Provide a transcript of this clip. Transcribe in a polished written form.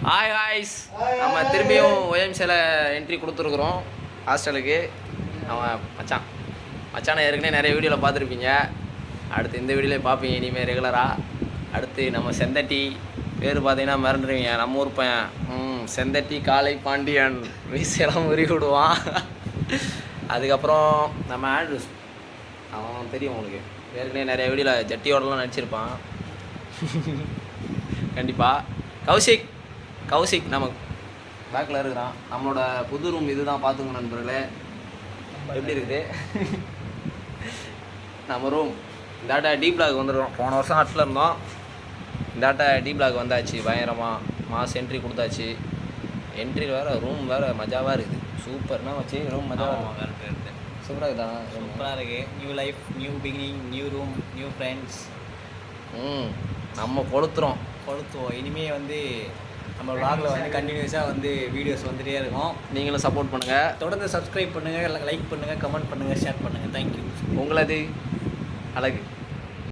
Hi ஹாய்ஸ், நம்ம திரும்பியும் OMCல entry கொடுத்துருக்குறோம் ஹாஸ்டலுக்கு. அவன் மச்சானை ஏற்கனவே நிறைய வீடியோவில் பார்த்துருப்பீங்க. அடுத்து இந்த வீடியோவில் பார்ப்பீங்க இனிமேல் ரெகுலராக. அடுத்து நம்ம செந்தட்டி பேர் பார்த்தீங்கன்னா மறந்துடுவீங்க. நம்ம ஊர் பையன் செந்தட்டி காளை பாண்டியன் வீசெல்லாம் உருவி விடுவான். அதுக்கப்புறம் நம்ம ஆண்ட்ரூஸ், அவன் தெரியும் உங்களுக்கு, ஏற்கனவே நிறைய வீடியோவில் ஜட்டியோடலாம் நடிச்சிருப்பான் கண்டிப்பாக. கௌசிக் நம்ம பேக்கில் இருக்கிறான். நம்மளோட புது ரூம் இது தான், பார்த்துங்க நண்பர்களே எப்படி இருக்குது நம்ம ரூம். இந்தாட்ட டி பிளாக் வந்துடுறோம். போன வருஷம் ஹாஸ்டலில் இருந்தோம், இந்தாட்ட டி பிளாக் வந்தாச்சு. பயங்கரமாக மாஸ் என்ட்ரி கொடுத்தாச்சு. என்ட்ரி வேறு, ரூம் வேறு மஜாவாக இருக்குது. சூப்பர்னா வச்சு ரூம் மஜாவாக இருக்குது. சூப்பராக இருக்குதா? சூப்பராக இருக்குது. New life, new beginning, new room, new friends. நம்ம கொளுத்துவோம். இனிமேல் வந்து நம்ம vlogல வந்து கண்டினியூஸாக வந்து வீடியோஸ் வந்துகிட்டே இருக்கும். நீங்களும் சப்போர்ட் பண்ணுங்கள், தொடர்ந்து சப்ஸ்கிரைப் பண்ணுங்கள், லைக் பண்ணுங்கள், கமெண்ட் பண்ணுங்கள், ஷேர் பண்ணுங்கள். தேங்க்யூ. உங்களது அழகு.